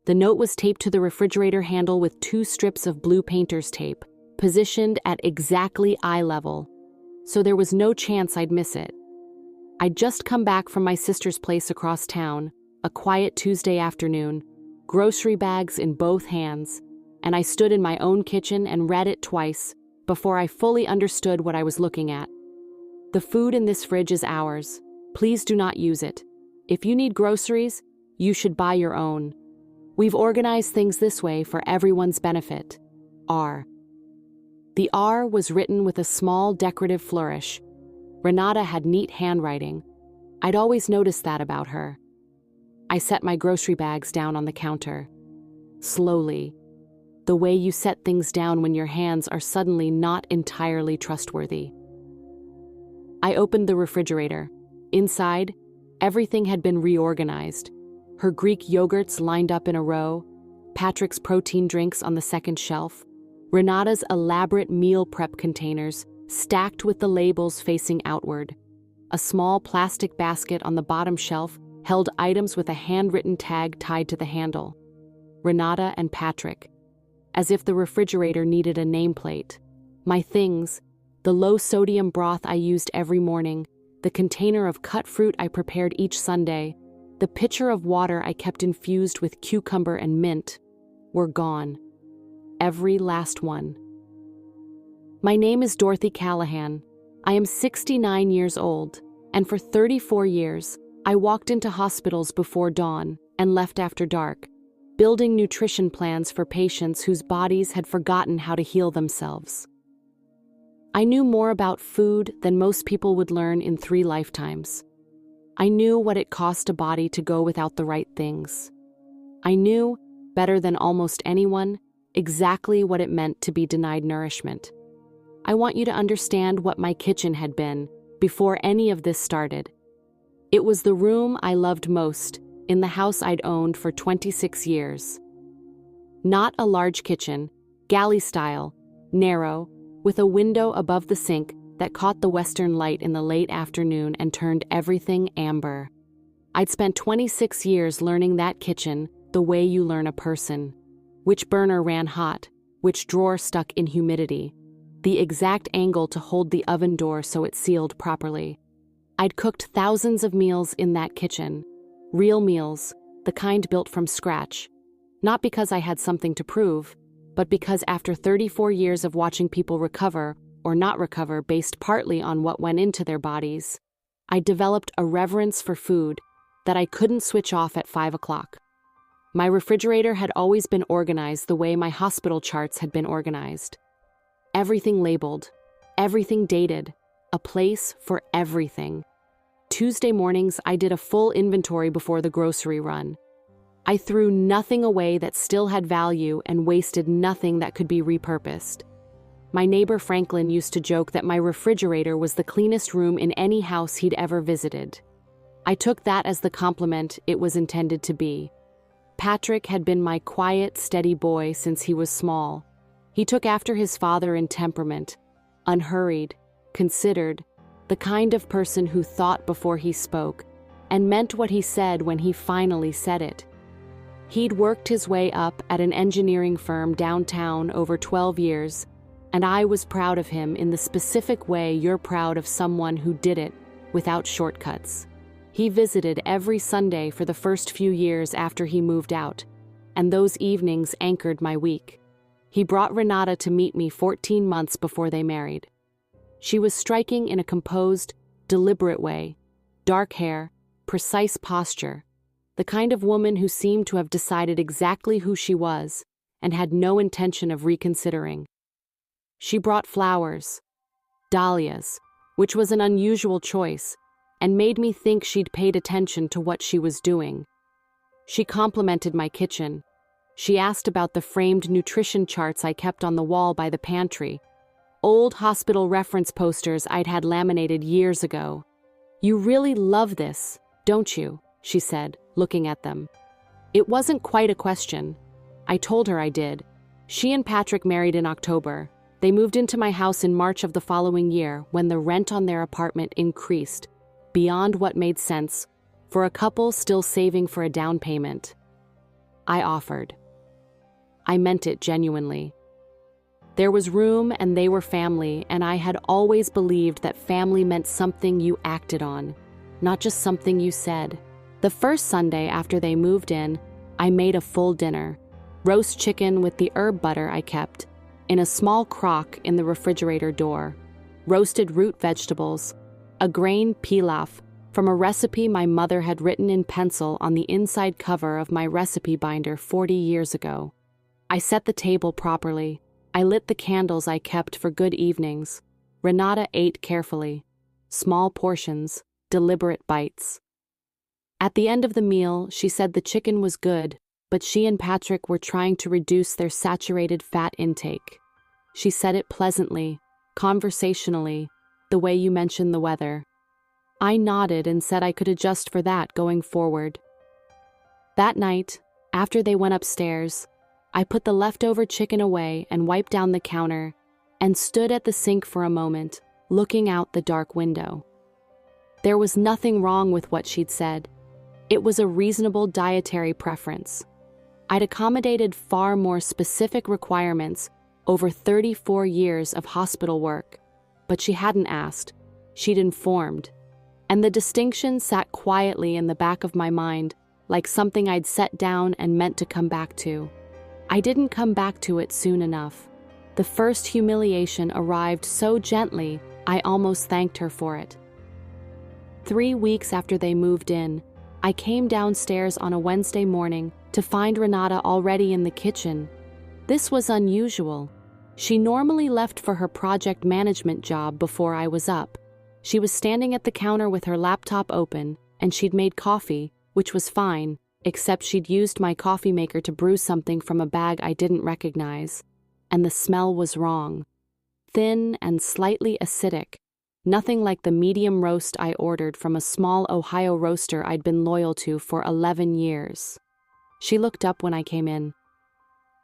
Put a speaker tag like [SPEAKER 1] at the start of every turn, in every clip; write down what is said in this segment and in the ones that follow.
[SPEAKER 1] The note was taped to the refrigerator handle with 2 strips of blue painter's tape, positioned at exactly eye level, so there was no chance I'd miss it. I'd just come back from my sister's place across town, a quiet Tuesday afternoon, grocery bags in both hands, and I stood in my own kitchen and read it twice before I fully understood what I was looking at. The food in this fridge is ours. Please do not use it. If you need groceries, you should buy your own. We've organized things this way for everyone's benefit. R. The R was written with a small decorative flourish. Renata had neat handwriting. I'd always noticed that about her. I set my grocery bags down on the counter. Slowly. The way you set things down when your hands are suddenly not entirely trustworthy. I opened the refrigerator. Inside, everything had been reorganized. Her Greek yogurts lined up in a row, Patrick's protein drinks on the second shelf, Renata's elaborate meal prep containers stacked with the labels facing outward. A small plastic basket on the bottom shelf held items with a handwritten tag tied to the handle. Renata and Patrick, as if the refrigerator needed a nameplate. My things, the low-sodium broth I used every morning, the container of cut fruit I prepared each Sunday, the pitcher of water I kept infused with cucumber and mint, were gone. Every last one. My name is Dorothy Callahan. I am 69 years old, and for 34 years, I walked into hospitals before dawn and left after dark, building nutrition plans for patients whose bodies had forgotten how to heal themselves. I knew more about food than most people would learn in 3 lifetimes. I knew what it cost a body to go without the right things. I knew, better than almost anyone, exactly what it meant to be denied nourishment. I want you to understand what my kitchen had been before any of this started. It was the room I loved most in the house I'd owned for 26 years. Not a large kitchen, galley style, narrow, with a window above the sink that caught the western light in the late afternoon and turned everything amber. I'd spent 26 years learning that kitchen the way you learn a person. Which burner ran hot, which drawer stuck in humidity, the exact angle to hold the oven door so it sealed properly. I'd cooked thousands of meals in that kitchen. Real meals, the kind built from scratch. Not because I had something to prove, but because after 34 years of watching people recover or not recover based partly on what went into their bodies, I developed a reverence for food that I couldn't switch off at 5 o'clock. My refrigerator had always been organized the way my hospital charts had been organized. Everything labeled, everything dated, a place for everything. Tuesday mornings, I did a full inventory before the grocery run. I threw nothing away that still had value and wasted nothing that could be repurposed. My neighbor Franklin used to joke that my refrigerator was the cleanest room in any house he'd ever visited. I took that as the compliment it was intended to be. Patrick had been my quiet, steady boy since he was small. He took after his father in temperament, unhurried, considered, the kind of person who thought before he spoke, and meant what he said when he finally said it. He'd worked his way up at an engineering firm downtown over 12 years, and I was proud of him in the specific way you're proud of someone who did it without shortcuts. He visited every Sunday for the first few years after he moved out, and those evenings anchored my week. He brought Renata to meet me 14 months before they married. She was striking in a composed, deliberate way, dark hair, precise posture, the kind of woman who seemed to have decided exactly who she was and had no intention of reconsidering. She brought flowers, dahlias, which was an unusual choice, and made me think she'd paid attention to what she was doing. She complimented my kitchen. She asked about the framed nutrition charts I kept on the wall by the pantry, old hospital reference posters I'd had laminated years ago. "You really love this, don't you?" she said, looking at them. It wasn't quite a question. I told her I did. She and Patrick married in October. They moved into my house in March of the following year when the rent on their apartment increased, beyond what made sense, for a couple still saving for a down payment. I offered. I meant it genuinely. There was room and they were family, and I had always believed that family meant something you acted on, not just something you said. The first Sunday after they moved in, I made a full dinner. Roast chicken with the herb butter I kept in a small crock in the refrigerator door, roasted root vegetables, a grain pilaf from a recipe my mother had written in pencil on the inside cover of my recipe binder 40 years ago. I set the table properly. I lit the candles I kept for good evenings. Renata ate carefully. Small portions, deliberate bites. At the end of the meal, she said the chicken was good, but she and Patrick were trying to reduce their saturated fat intake. She said it pleasantly, conversationally, the way you mentioned the weather. I nodded and said I could adjust for that going forward. That night, after they went upstairs, I put the leftover chicken away and wiped down the counter and stood at the sink for a moment, looking out the dark window. There was nothing wrong with what she'd said. It was a reasonable dietary preference. I'd accommodated far more specific requirements over 34 years of hospital work, but she hadn't asked. She'd informed. And the distinction sat quietly in the back of my mind, like something I'd set down and meant to come back to. I didn't come back to it soon enough. The first humiliation arrived so gently, I almost thanked her for it. 3 weeks after they moved in, I came downstairs on a Wednesday morning to find Renata already in the kitchen. This was unusual. She normally left for her project management job before I was up. She was standing at the counter with her laptop open, and she'd made coffee, which was fine, except she'd used my coffee maker to brew something from a bag I didn't recognize, and the smell was wrong. Thin and slightly acidic, nothing like the medium roast I ordered from a small Ohio roaster I'd been loyal to for 11 years. She looked up when I came in.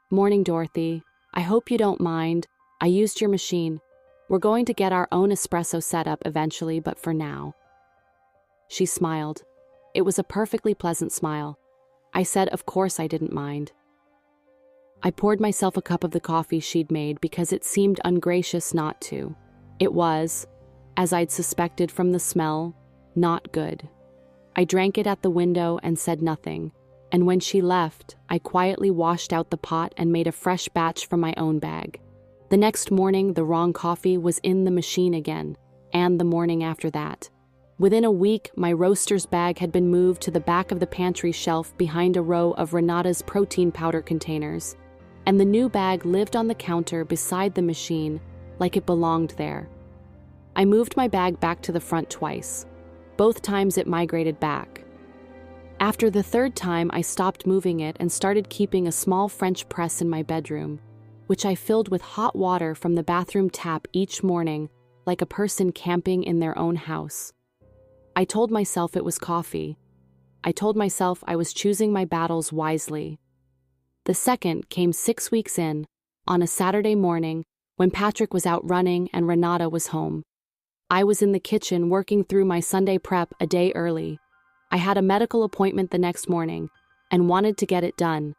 [SPEAKER 1] "Morning, Dorothy. I hope you don't mind. I used your machine. We're going to get our own espresso setup eventually, but for now." She smiled. It was a perfectly pleasant smile. I said of course I didn't mind. I poured myself a cup of the coffee she'd made because it seemed ungracious not to. It was, as I'd suspected from the smell, not good. I drank it at the window and said nothing, and when she left, I quietly washed out the pot and made a fresh batch from my own bag. The next morning, the wrong coffee was in the machine again, and the morning after that. Within a week, my roaster's bag had been moved to the back of the pantry shelf behind a row of Renata's protein powder containers, and the new bag lived on the counter beside the machine like it belonged there. I moved my bag back to the front twice. Both times it migrated back. After the third time, I stopped moving it and started keeping a small French press in my bedroom, which I filled with hot water from the bathroom tap each morning, like a person camping in their own house. I told myself it was coffee. I told myself I was choosing my battles wisely. The second came 6 weeks in, on a Saturday morning, when Patrick was out running and Renata was home. I was in the kitchen working through my Sunday prep a day early. I had a medical appointment the next morning and wanted to get it done.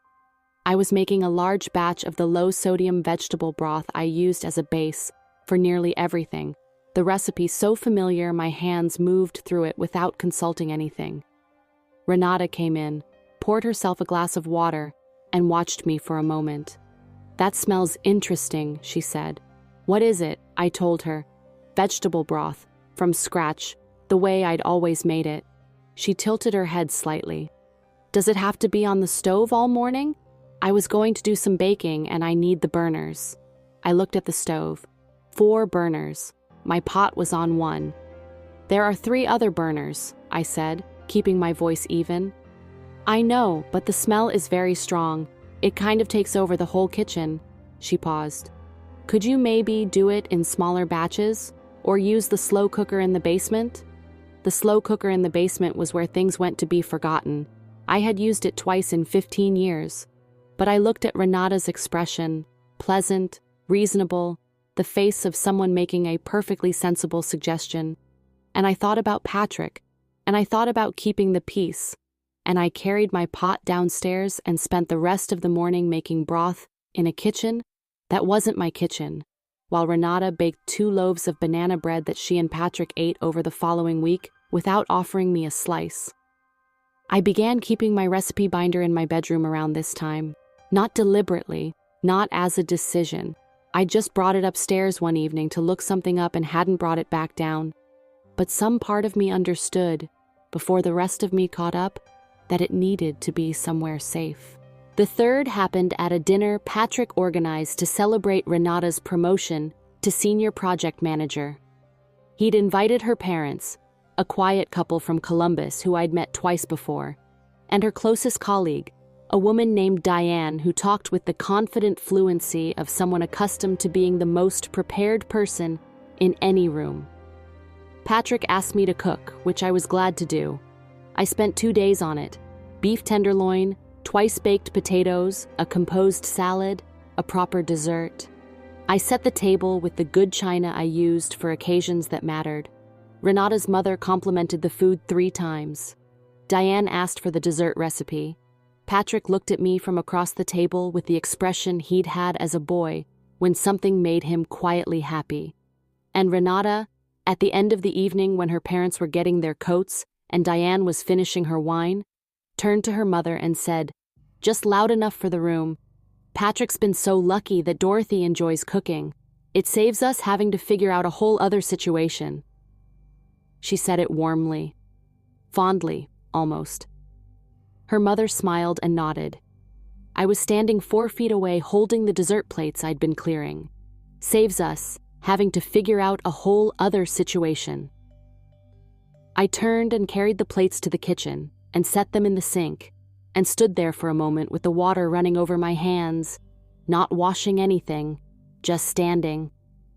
[SPEAKER 1] I was making a large batch of the low-sodium vegetable broth I used as a base for nearly everything, the recipe so familiar my hands moved through it without consulting anything. Renata came in, poured herself a glass of water, and watched me for a moment. "That smells interesting," she said. "What is it?" I told her. "Vegetable broth, from scratch, the way I'd always made it." She tilted her head slightly. "Does it have to be on the stove all morning? I was going to do some baking and I need the burners." I looked at the stove. 4 burners. My pot was on one. "There are 3 other burners," I said, keeping my voice even. "I know, but the smell is very strong. It kind of takes over the whole kitchen." She paused. "Could you maybe do it in smaller batches? Or use the slow cooker in the basement?" The slow cooker in the basement was where things went to be forgotten. I had used it twice in 15 years. But I looked at Renata's expression, pleasant, reasonable, the face of someone making a perfectly sensible suggestion. And I thought about Patrick, and I thought about keeping the peace. and I carried my pot downstairs and spent the rest of the morning making broth in a kitchen that wasn't my kitchen, while Renata baked 2 loaves of banana bread that she and Patrick ate over the following week without offering me a slice. I began keeping my recipe binder in my bedroom around this time, not deliberately, not as a decision. I just brought it upstairs one evening to look something up and hadn't brought it back down. But some part of me understood, before the rest of me caught up, that it needed to be somewhere safe. The third happened at a dinner Patrick organized to celebrate Renata's promotion to senior project manager. He'd invited her parents, a quiet couple from Columbus who I'd met twice before, and her closest colleague, a woman named Diane who talked with the confident fluency of someone accustomed to being the most prepared person in any room. Patrick asked me to cook, which I was glad to do. I spent 2 days on it: beef tenderloin, twice-baked potatoes, a composed salad, a proper dessert. I set the table with the good china I used for occasions that mattered. Renata's mother complimented the food 3 times. Diane asked for the dessert recipe. Patrick looked at me from across the table with the expression he'd had as a boy when something made him quietly happy. And Renata, at the end of the evening when her parents were getting their coats and Diane was finishing her wine, turned to her mother and said, just loud enough for the room, "Patrick's been so lucky that Dorothy enjoys cooking. It saves us having to figure out a whole other situation." She said it warmly, fondly, almost. Her mother smiled and nodded. I was standing 4 feet away holding the dessert plates I'd been clearing. Saves us having to figure out a whole other situation. I turned and carried the plates to the kitchen and set them in the sink and stood there for a moment with the water running over my hands, not washing anything, just standing.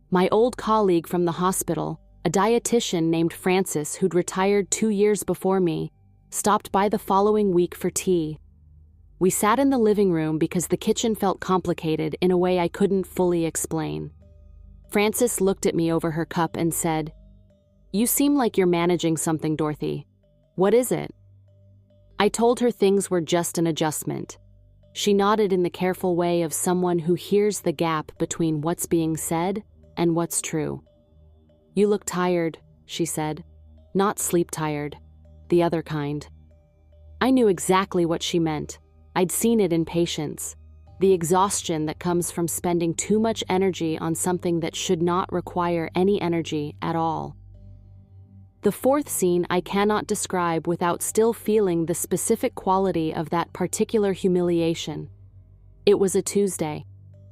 [SPEAKER 1] My old colleague from the hospital, a dietitian named Frances who'd retired 2 years before me, stopped by the following week for tea. We sat in the living room because the kitchen felt complicated in a way I couldn't fully explain. Frances looked at me over her cup and said, "You seem like you're managing something, Dorothy. What is it?" I told her things were just an adjustment. She nodded in the careful way of someone who hears the gap between what's being said and what's true. "You look tired," she said. "Not sleep tired, the other kind." I knew exactly what she meant. I'd seen it in patients. The exhaustion that comes from spending too much energy on something that should not require any energy at all. The fourth scene I cannot describe without still feeling the specific quality of that particular humiliation. It was a Tuesday.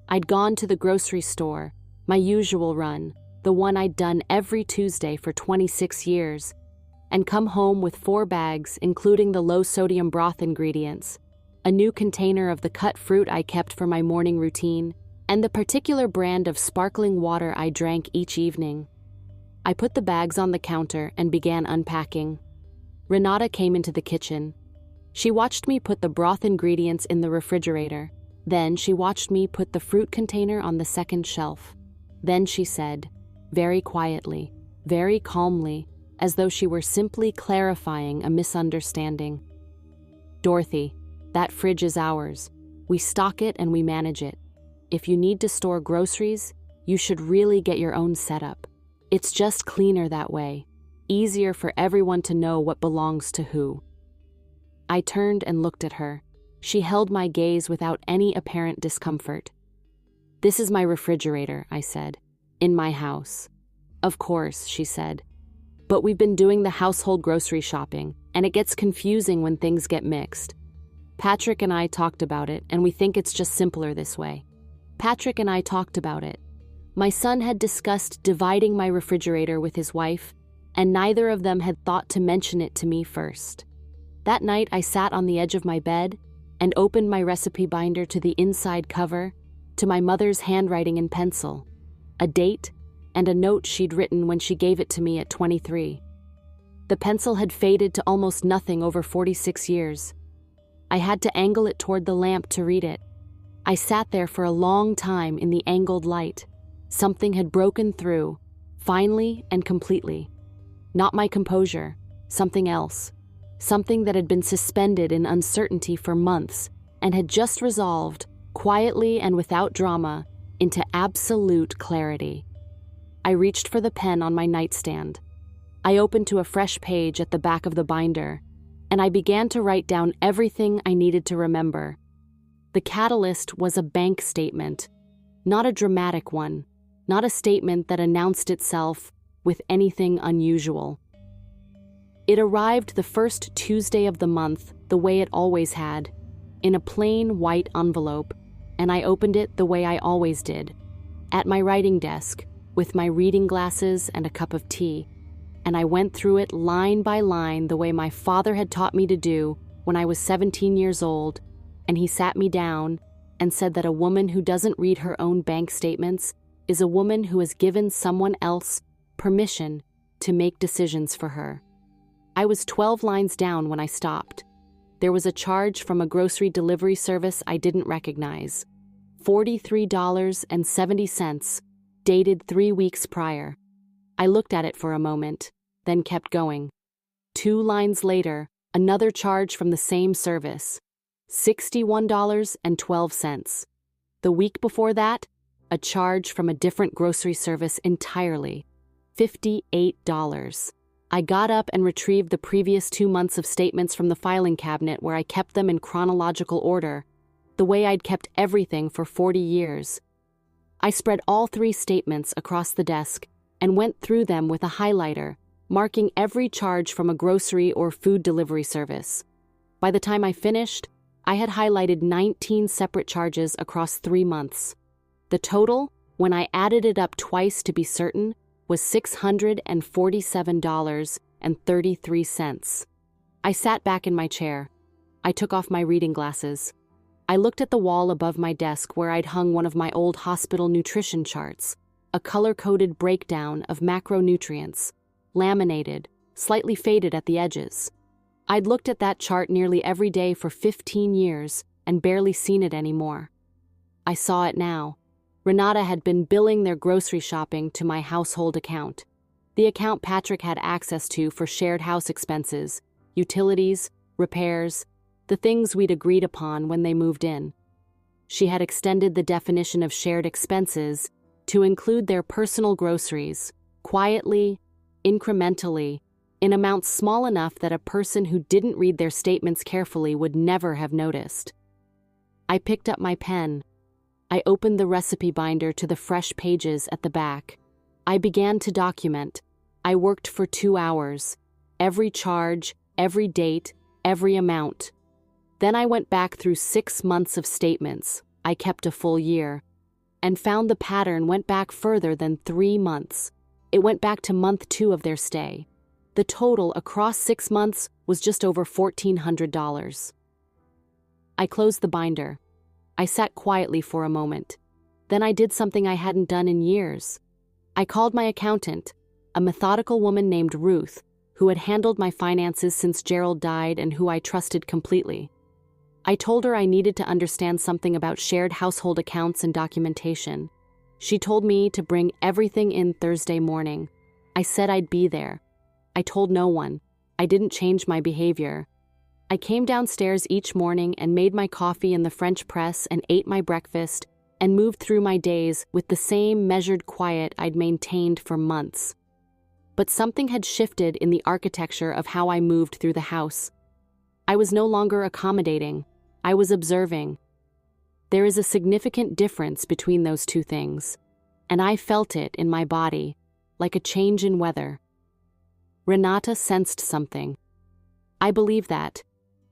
[SPEAKER 1] I'd gone to the grocery store, my usual run, the one I'd done every Tuesday for 26 years, and come home with 4 bags, including the low-sodium broth ingredients, a new container of the cut fruit I kept for my morning routine, and the particular brand of sparkling water I drank each evening. I put the bags on the counter and began unpacking. Renata came into the kitchen. She watched me put the broth ingredients in the refrigerator. Then she watched me put the fruit container on the second shelf. Then she said, very quietly, very calmly, as though she were simply clarifying a misunderstanding, "Dorothy, that fridge is ours. We stock it and we manage it. If you need to store groceries, you should really get your own setup. It's just cleaner that way, easier for everyone to know what belongs to who." I turned and looked at her. She held my gaze without any apparent discomfort. "This is my refrigerator," I said. "In my house." "Of course," she said. "But we've been doing the household grocery shopping, and it gets confusing when things get mixed. Patrick and I talked about it, and we think it's just simpler this way." Patrick and I talked about it. My son had discussed dividing my refrigerator with his wife, and neither of them had thought to mention it to me first. That night, I sat on the edge of my bed and opened my recipe binder to the inside cover, to my mother's handwriting in pencil, a date, and a note she'd written when she gave it to me at 23. The pencil had faded to almost nothing over 46 years. I had to angle it toward the lamp to read it. I sat there for a long time in the angled light. Something had broken through, finally and completely. Not my composure, something else. something that had been suspended in uncertainty for months and had just resolved, quietly and without drama, into absolute clarity. I reached for the pen on my nightstand. I opened to a fresh page at the back of the binder, and I began to write down everything I needed to remember. The catalyst was a bank statement, not a dramatic one, not a statement that announced itself with anything unusual. It arrived the first Tuesday of the month, the way it always had, in a plain white envelope, and I opened it the way I always did, at my writing desk, with my reading glasses and a cup of tea, and I went through it line by line the way my father had taught me to do when I was 17 years old, and he sat me down and said that a woman who doesn't read her own bank statements is a woman who has given someone else permission to make decisions for her. I was 12 lines down when I stopped. There was a charge from a grocery delivery service I didn't recognize. $43.70, dated 3 weeks prior. I looked at it for a moment, then kept going. 2 lines later, another charge from the same service. $61.12. The week before that, a charge from a different grocery service entirely. $58. I got up and retrieved the previous 2 months of statements from the filing cabinet where I kept them in chronological order, the way I'd kept everything for 40 years. I spread all 3 statements across the desk and went through them with a highlighter, marking every charge from a grocery or food delivery service. By the time I finished, I had highlighted 19 separate charges across 3 months. The total, when I added it up twice to be certain, was $647.33. I sat back in my chair. I took off my reading glasses. I looked at the wall above my desk where I'd hung one of my old hospital nutrition charts, a color-coded breakdown of macronutrients, laminated, slightly faded at the edges. I'd looked at that chart nearly every day for 15 years and barely seen it anymore. I saw it now. Renata had been billing their grocery shopping to my household account, the account Patrick had access to for shared house expenses, utilities, repairs, the things we'd agreed upon when they moved in. She had extended the definition of shared expenses to include their personal groceries, quietly, incrementally, in amounts small enough that a person who didn't read their statements carefully would never have noticed. I picked up my pen. I opened the recipe binder to the fresh pages at the back. I began to document. I worked for 2 hours. Every charge, every date, every amount. Then I went back through 6 months of statements. I kept a full year. And found the pattern went back further than 3 months. It went back to month 2 of their stay. The total across 6 months was just over $1,400. I closed the binder. I sat quietly for a moment. Then I did something I hadn't done in years. I called my accountant, a methodical woman named Ruth, who had handled my finances since Gerald died and who I trusted completely. I told her I needed to understand something about shared household accounts and documentation. She told me to bring everything in Thursday morning. I said I'd be there. I told no one. I didn't change my behavior. I came downstairs each morning and made my coffee in the French press and ate my breakfast and moved through my days with the same measured quiet I'd maintained for months. But something had shifted in the architecture of how I moved through the house. I was no longer accommodating. I was observing. There is a significant difference between those two things, and I felt it in my body, like a change in weather. Renata sensed something. I believe that.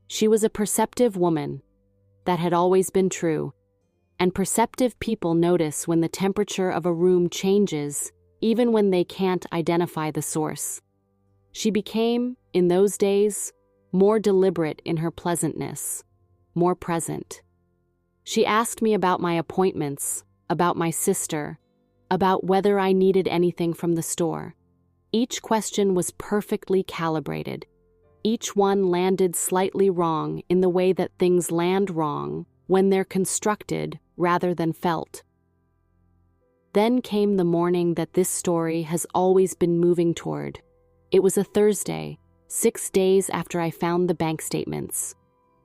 [SPEAKER 1] She was a perceptive woman. That had always been true. And perceptive people notice when the temperature of a room changes, even when they can't identify the source. She became, in those days, more deliberate in her pleasantness, more present. She asked me about my appointments, about my sister, about whether I needed anything from the store. Each question was perfectly calibrated. Each one landed slightly wrong in the way that things land wrong when they're constructed rather than felt. Then came the morning that this story has always been moving toward. It was a Thursday, 6 days after I found the bank statements.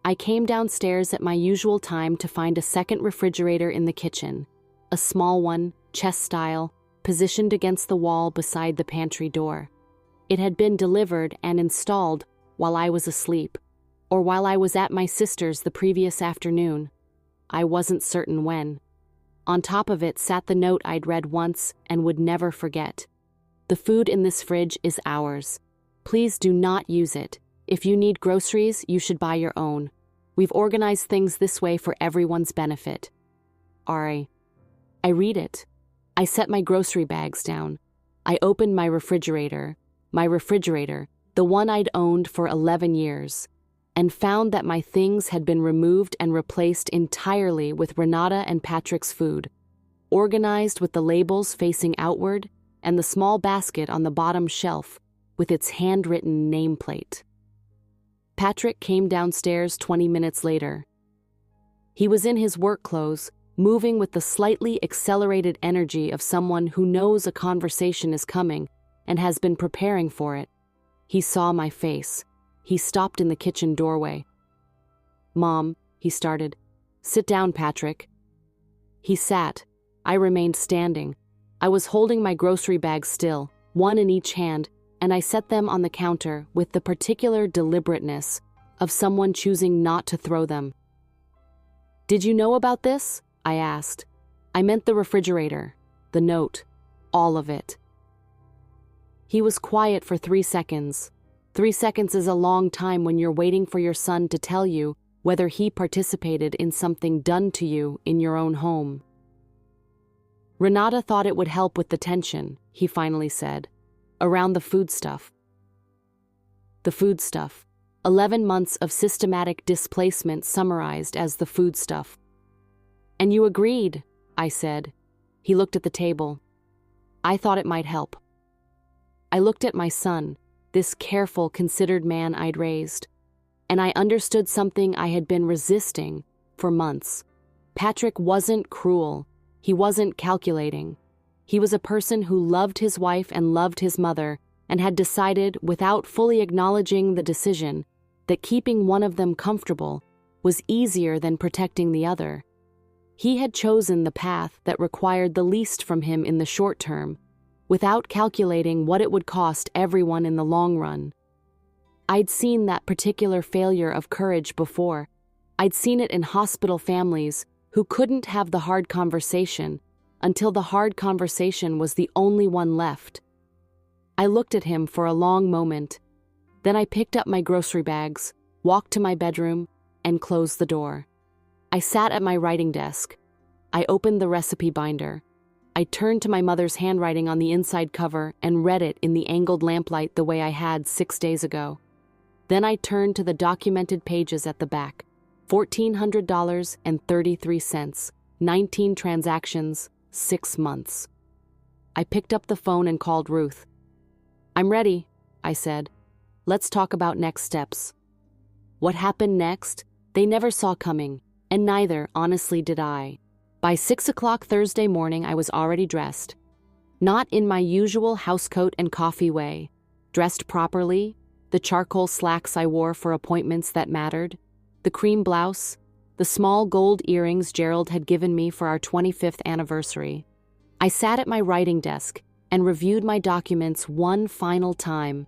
[SPEAKER 1] I came downstairs at my usual time to find a second refrigerator in the kitchen, a small one, chest style, positioned against the wall beside the pantry door. It had been delivered and installed while I was asleep, or while I was at my sister's the previous afternoon. I wasn't certain when. On top of it sat the note I'd read once and would never forget. "The food in this fridge is ours. Please do not use it. If you need groceries, you should buy your own. We've organized things this way for everyone's benefit. Ari." I read it. I set my grocery bags down. I opened my refrigerator, the one I'd owned for 11 years, and found that my things had been removed and replaced entirely with Renata and Patrick's food, organized with the labels facing outward and the small basket on the bottom shelf with its handwritten nameplate. Patrick came downstairs 20 minutes later. He was in his work clothes, moving with the slightly accelerated energy of someone who knows a conversation is coming and has been preparing for it. He saw my face. He stopped in the kitchen doorway. "Mom," he started. "Sit down, Patrick." He sat. I remained standing. I was holding my grocery bags still, one in each hand, and I set them on the counter with the particular deliberateness of someone choosing not to throw them. "Did you know about this?" I asked. I meant the refrigerator, the note, all of it. He was quiet for 3 seconds. 3 seconds is a long time when you're waiting for your son to tell you whether he participated in something done to you in your own home. "Renata thought it would help with the tension," he finally said, "around the food stuff." The food stuff. 11 months of systematic displacement summarized as the food stuff. "And you agreed," I said. He looked at the table. "I thought it might help." I looked at my son, this careful, considered man I'd raised, and I understood something I had been resisting for months. Patrick wasn't cruel. He wasn't calculating. He was a person who loved his wife and loved his mother and had decided, without fully acknowledging the decision, that keeping one of them comfortable was easier than protecting the other. He had chosen the path that required the least from him in the short term, without calculating what it would cost everyone in the long run. I'd seen that particular failure of courage before. I'd seen it in hospital families who couldn't have the hard conversation until the hard conversation was the only one left. I looked at him for a long moment. Then I picked up my grocery bags, walked to my bedroom, and closed the door. I sat at my writing desk. I opened the recipe binder. I turned to my mother's handwriting on the inside cover and read it in the angled lamplight the way I had 6 days ago. Then I turned to the documented pages at the back. $1,400.33, 19 transactions, 6 months. I picked up the phone and called Ruth. "I'm ready," I said. "Let's talk about next steps." What happened next, they never saw coming, and neither, honestly, did I. By 6 o'clock Thursday morning, I was already dressed. Not in my usual housecoat and coffee way. Dressed properly, the charcoal slacks I wore for appointments that mattered, the cream blouse, the small gold earrings Gerald had given me for our 25th anniversary. I sat at my writing desk and reviewed my documents one final time.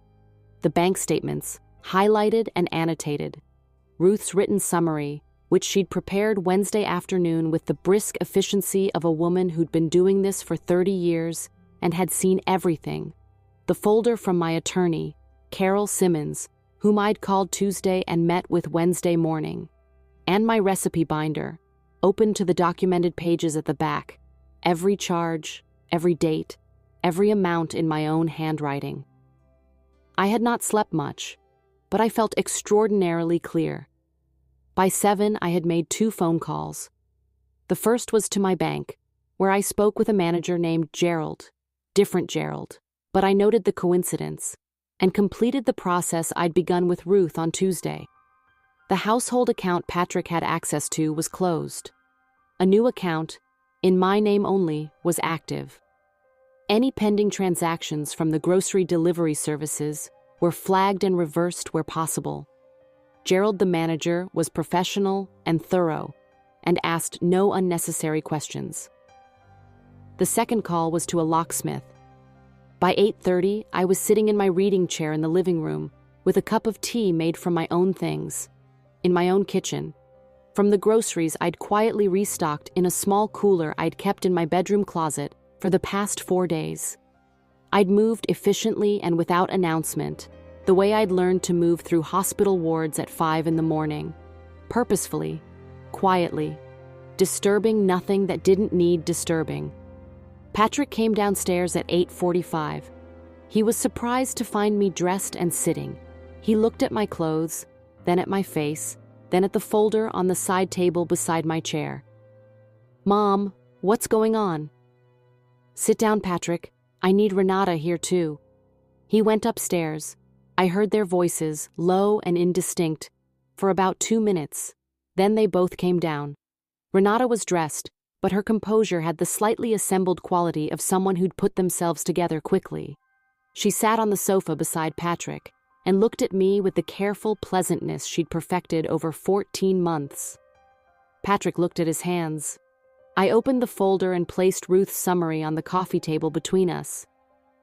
[SPEAKER 1] The bank statements, highlighted and annotated. Ruth's written summary, which she'd prepared Wednesday afternoon with the brisk efficiency of a woman who'd been doing this for 30 years and had seen everything. The folder from my attorney, Carol Simmons, whom I'd called Tuesday and met with Wednesday morning. And my recipe binder, open to the documented pages at the back. Every charge, every date, every amount in my own handwriting. I had not slept much, but I felt extraordinarily clear. By 7, I had made 2 phone calls. The first was to my bank, where I spoke with a manager named Gerald, different Gerald, but I noted the coincidence, and completed the process I'd begun with Ruth on Tuesday. The household account Patrick had access to was closed. A new account, in my name only, was active. Any pending transactions from the grocery delivery services were flagged and reversed where possible. Gerald, the manager, was professional and thorough and asked no unnecessary questions. The second call was to a locksmith. By 8:30, I was sitting in my reading chair in the living room with a cup of tea made from my own things, in my own kitchen, from the groceries I'd quietly restocked in a small cooler I'd kept in my bedroom closet for the past 4 days. I'd moved efficiently and without announcement, the way I'd learned to move through hospital wards at 5 in the morning, purposefully, quietly, disturbing nothing that didn't need disturbing. Patrick came downstairs at 8:45. He was surprised to find me dressed and sitting. He looked at my clothes, then at my face, then at the folder on the side table beside my chair. "Mom, what's going on?" "Sit down, Patrick. I need Renata here too." He went upstairs. I heard their voices, low and indistinct, for about 2 minutes. Then they both came down. Renata was dressed, but her composure had the slightly assembled quality of someone who'd put themselves together quickly. She sat on the sofa beside Patrick and looked at me with the careful pleasantness she'd perfected over 14 months. Patrick looked at his hands. I opened the folder and placed Ruth's summary on the coffee table between us.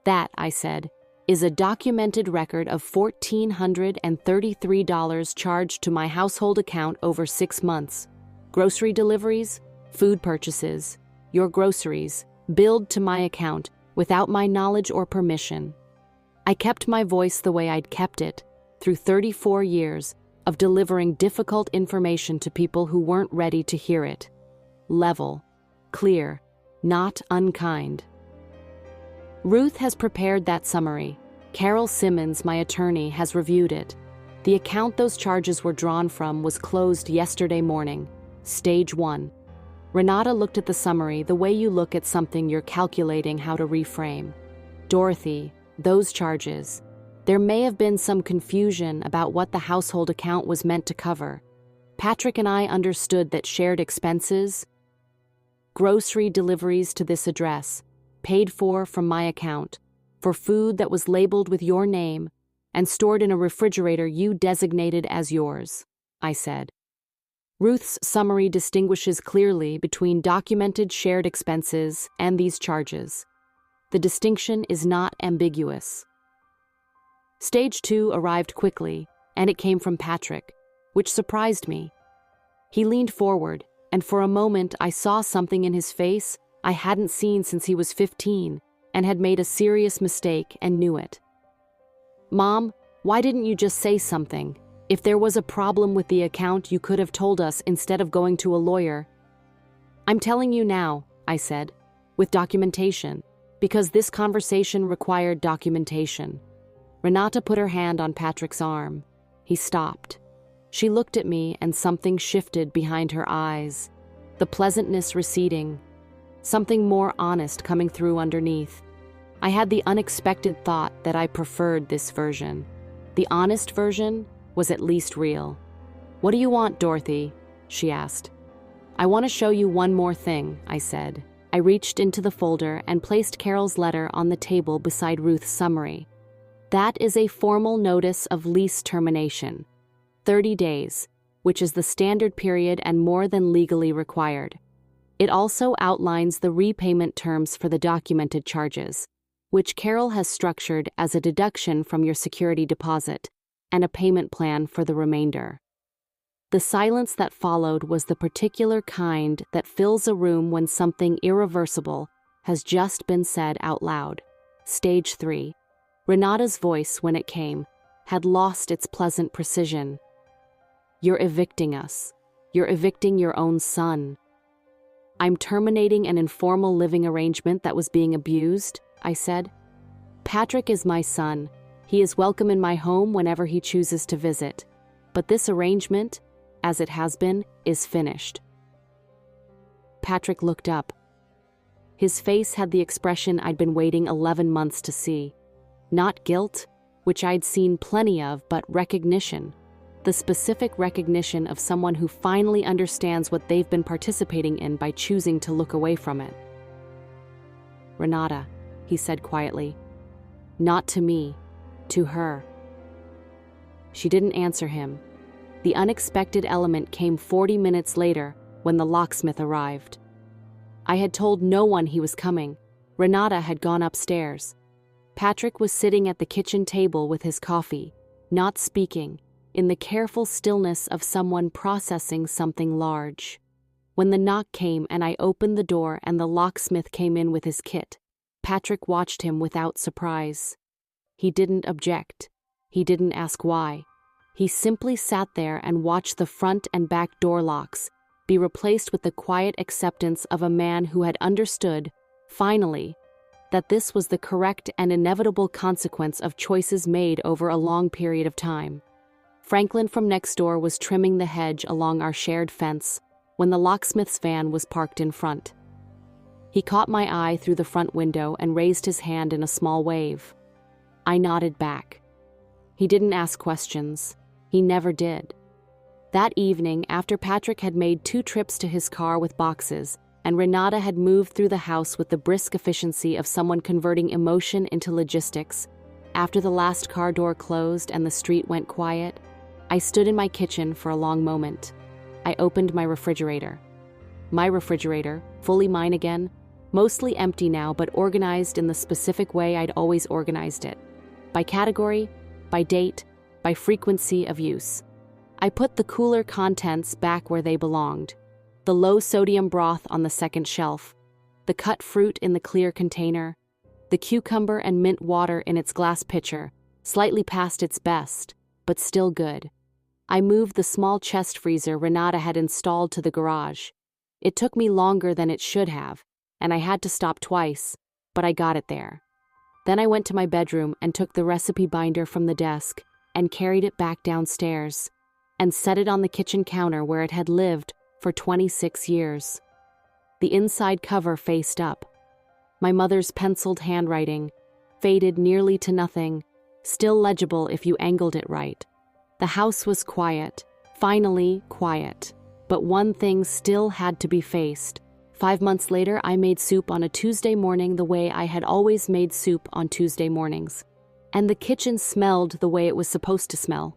[SPEAKER 1] "That," I said, "is a documented record of $1,433 charged to my household account over 6 months. Grocery deliveries, food purchases, your groceries, billed to my account without my knowledge or permission." I kept my voice the way I'd kept it through 34 years of delivering difficult information to people who weren't ready to hear it. Level, clear, not unkind. Ruth has prepared that summary. Carol Simmons, my attorney, has reviewed it. The account those charges were drawn from was closed yesterday morning. Stage 1. Renata looked at the summary the way you look at something you're calculating how to reframe. "Dorothy, those charges. There may have been some confusion about what the household account was meant to cover. Patrick and I understood that shared expenses, grocery deliveries to this address, paid for from my account, for food that was labeled with your name and stored in a refrigerator you designated as yours," I said. Ruth's summary distinguishes clearly between documented shared expenses and these charges. The distinction is not ambiguous. Stage 2 arrived quickly, and it came from Patrick, which surprised me. He leaned forward, and for a moment I saw something in his face I hadn't seen since he was 15 and had made a serious mistake and knew it. "Mom, why didn't you just say something? If there was a problem with the account, you could have told us instead of going to a lawyer." "I'm telling you now," I said, "with documentation, because this conversation required documentation." Renata put her hand on Patrick's arm. He stopped. She looked at me and something shifted behind her eyes, the pleasantness receding, something more honest coming through underneath. I had the unexpected thought that I preferred this version. The honest version was at least real. "What do you want, Dorothy?" she asked. "I want to show you one more thing," I said. I reached into the folder and placed Carol's letter on the table beside Ruth's summary. "That is a formal notice of lease termination. 30 days, which is the standard period and more than legally required. It also outlines the repayment terms for the documented charges, which Carol has structured as a deduction from your security deposit and a payment plan for the remainder." The silence that followed was the particular kind that fills a room when something irreversible has just been said out loud. Stage 3. Renata's voice, when it came, had lost its pleasant precision. "You're evicting us. You're evicting your own son." "I'm terminating an informal living arrangement that was being abused," I said. "Patrick is my son. He is welcome in my home whenever he chooses to visit. But this arrangement, as it has been, is finished." Patrick looked up. His face had the expression I'd been waiting 11 months to see. Not guilt, which I'd seen plenty of, but recognition. The specific recognition of someone who finally understands what they've been participating in by choosing to look away from it. "Renata," he said quietly. "Not to me, to her. She didn't answer him. The unexpected element came 40 minutes later when the locksmith arrived. I had told no one he was coming. Renata had gone upstairs. Patrick was sitting at the kitchen table with his coffee, not speaking, in the careful stillness of someone processing something large. When the knock came and I opened the door and the locksmith came in with his kit, Patrick watched him without surprise. He didn't object. He didn't ask why. He simply sat there and watched the front and back door locks be replaced with the quiet acceptance of a man who had understood, finally, that this was the correct and inevitable consequence of choices made over a long period of time. Franklin from next door was trimming the hedge along our shared fence when the locksmith's van was parked in front. He caught my eye through the front window and raised his hand in a small wave. I nodded back. He didn't ask questions. He never did. That evening, after Patrick had made 2 trips to his car with boxes, and Renata had moved through the house with the brisk efficiency of someone converting emotion into logistics, after the last car door closed and the street went quiet, I stood in my kitchen for a long moment. I opened my refrigerator. My refrigerator, fully mine again, mostly empty now but organized in the specific way I'd always organized it. By category, by date, by frequency of use. I put the cooler contents back where they belonged. The low-sodium broth on the second shelf, the cut fruit in the clear container, the cucumber and mint water in its glass pitcher, slightly past its best, but still good. I moved the small chest freezer Renata had installed to the garage. It took me longer than it should have, and I had to stop twice, but I got it there. Then I went to my bedroom and took the recipe binder from the desk and carried it back downstairs and set it on the kitchen counter where it had lived for 26 years. The inside cover faced up. My mother's penciled handwriting, faded nearly to nothing, still legible if you angled it right. The house was quiet, finally quiet, but one thing still had to be faced. 5 months later, I made soup on a Tuesday morning the way I had always made soup on Tuesday mornings. And the kitchen smelled the way it was supposed to smell.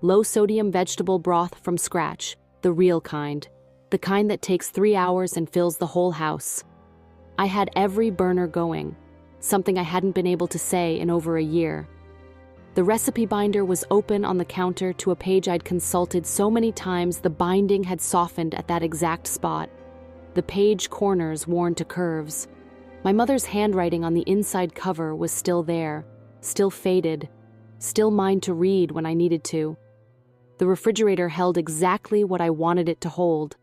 [SPEAKER 1] Low-sodium vegetable broth from scratch, the real kind. The kind that takes 3 hours and fills the whole house. I had every burner going, something I hadn't been able to say in over a year. The recipe binder was open on the counter to a page I'd consulted so many times the binding had softened at that exact spot. The page corners worn to curves. My mother's handwriting on the inside cover was still there, still faded, still mine to read when I needed to. The refrigerator held exactly what I wanted it to hold.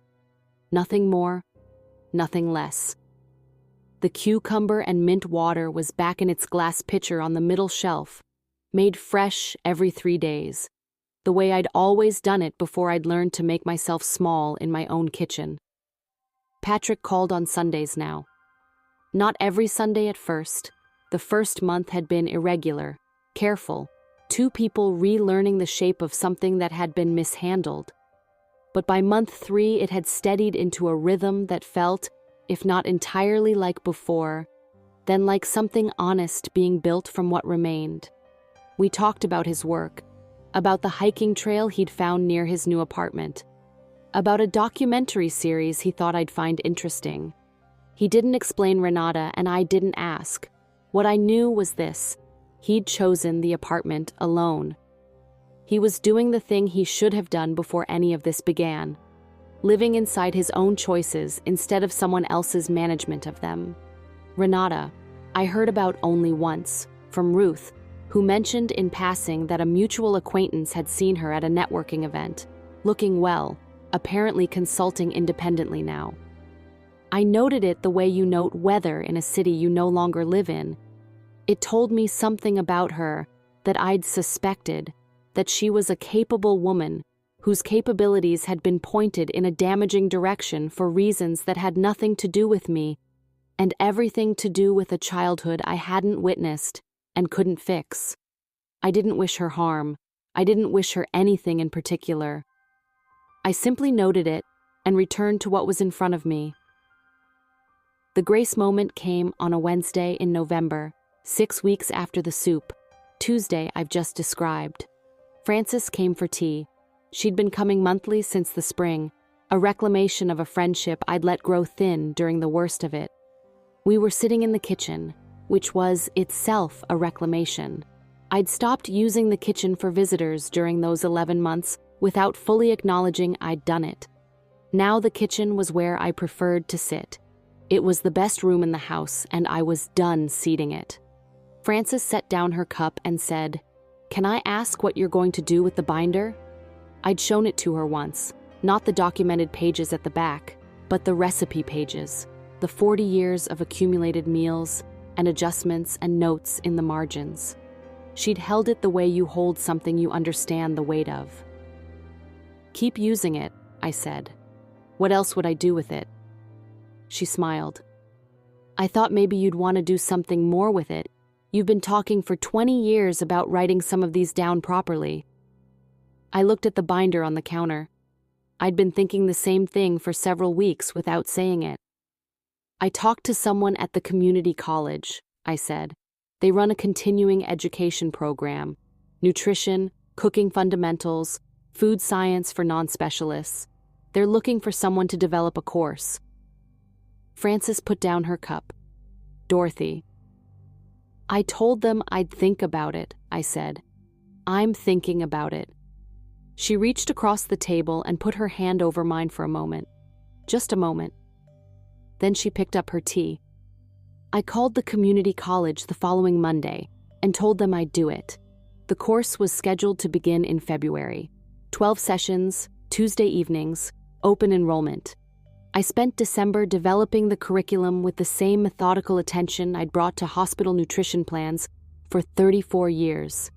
[SPEAKER 1] Nothing more, nothing less. The cucumber and mint water was back in its glass pitcher on the middle shelf, made fresh every 3 days, the way I'd always done it before I'd learned to make myself small in my own kitchen. Patrick called on Sundays now. Not every Sunday at first. The first month had been irregular, careful, 2 people relearning the shape of something that had been mishandled. But by month 3, it had steadied into a rhythm that felt, if not entirely like before, then like something honest being built from what remained. We talked about his work, about the hiking trail he'd found near his new apartment, about a documentary series he thought I'd find interesting. He didn't explain Renata, and I didn't ask. What I knew was this: he'd chosen the apartment alone. He was doing the thing he should have done before any of this began, living inside his own choices instead of someone else's management of them. Renata, I heard about only once, from Ruth, who mentioned in passing that a mutual acquaintance had seen her at a networking event, looking well, apparently consulting independently now. I noted it the way you note weather in a city you no longer live in. It told me something about her that I'd suspected, that she was a capable woman whose capabilities had been pointed in a damaging direction for reasons that had nothing to do with me and everything to do with a childhood I hadn't witnessed and couldn't fix. I didn't wish her harm. I didn't wish her anything in particular. I simply noted it and returned to what was in front of me. The grace moment came on a Wednesday in November, 6 weeks after the soup, Tuesday I've just described. Frances came for tea. She'd been coming monthly since the spring, a reclamation of a friendship I'd let grow thin during the worst of it. We were sitting in the kitchen, which was itself a reclamation. I'd stopped using the kitchen for visitors during those 11 months without fully acknowledging I'd done it. Now the kitchen was where I preferred to sit. It was the best room in the house, and I was done seating it. Frances set down her cup and said, "Can I ask what you're going to do with the binder?" I'd shown it to her once, not the documented pages at the back, but the recipe pages, the 40 years of accumulated meals and adjustments and notes in the margins. She'd held it the way you hold something you understand the weight of. "Keep using it," I said. "What else would I do with it?" She smiled. "I thought maybe you'd want to do something more with it. You've been talking for 20 years about writing some of these down properly." I looked at the binder on the counter. I'd been thinking the same thing for several weeks without saying it. "I talked to someone at the community college," I said. "They run a continuing education program, nutrition, cooking fundamentals, food science for non-specialists. They're looking for someone to develop a course." Frances put down her cup. "Dorothy." "I told them I'd think about it," I said. "I'm thinking about it." She reached across the table and put her hand over mine for a moment. Just a moment. Then she picked up her tea. "I called the community college the following Monday and told them I'd do it. The course was scheduled to begin in February. 12 sessions, Tuesday evenings, open enrollment. I spent December developing the curriculum with the same methodical attention I'd brought to hospital nutrition plans for 34 years.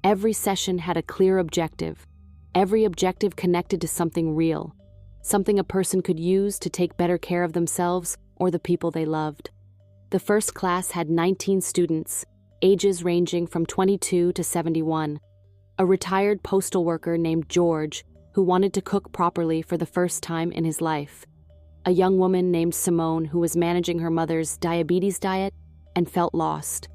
[SPEAKER 1] Every session had a clear objective. Every objective connected to something real, something a person could use to take better care of themselves or the people they loved. The first class had 19 students, ages ranging from 22 to 71. A retired postal worker named George, who wanted to cook properly for the first time in his life. A young woman named Simone, who was managing her mother's diabetes diet and felt lost.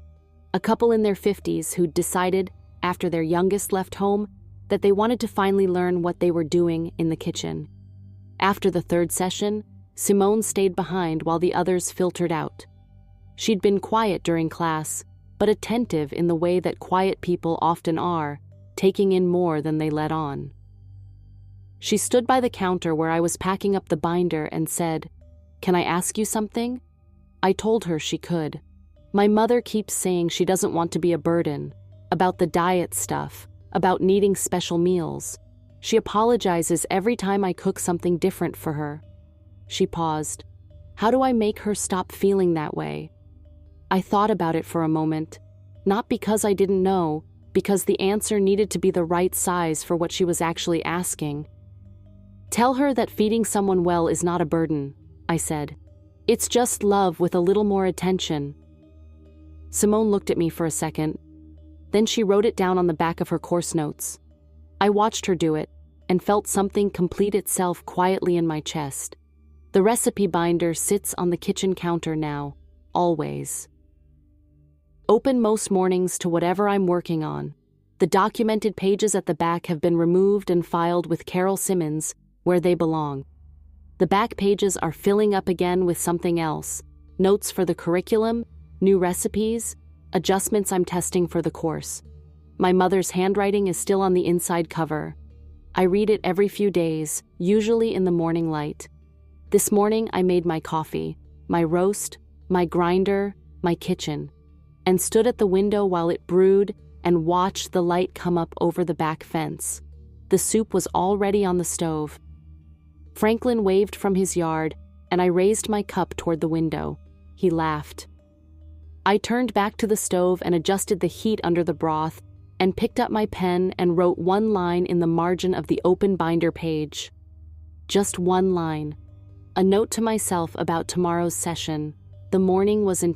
[SPEAKER 1] A couple in their 50s who'd decided, after their youngest left home, that they wanted to finally learn what they were doing in the kitchen. After the third session, Simone stayed behind while the others filtered out. She'd been quiet during class, but attentive in the way that quiet people often are, taking in more than they let on. She stood by the counter where I was packing up the binder and said, "Can I ask you something?" I told her she could. My mother keeps saying she doesn't want to be a burden, about the diet stuff, about needing special meals. She apologizes every time I cook something different for her. She paused. How do I make her stop feeling that way? I thought about it for a moment, not because I didn't know, because the answer needed to be the right size for what she was actually asking. "Tell her that feeding someone well is not a burden," I said. "It's just love with a little more attention." Simone looked at me for a second. Then she wrote it down on the back of her course notes. I watched her do it and felt something complete itself quietly in my chest. The recipe binder sits on the kitchen counter now, always. Open most mornings to whatever I'm working on. The documented pages at the back have been removed and filed with Carol Simmons, where they belong. The back pages are filling up again with something else. Notes for the curriculum, new recipes, adjustments I'm testing for the course. My mother's handwriting is still on the inside cover. I read it every few days, usually in the morning light. This morning I made my coffee, my roast, my grinder, my kitchen, and stood at the window while it brewed and watched the light come up over the back fence. The soup was already on the stove. Franklin waved from his yard, and I raised my cup toward the window. He laughed. I turned back to the stove and adjusted the heat under the broth, and picked up my pen and wrote one line in the margin of the open binder page. Just one line. A note to myself about tomorrow's session. The morning was entirely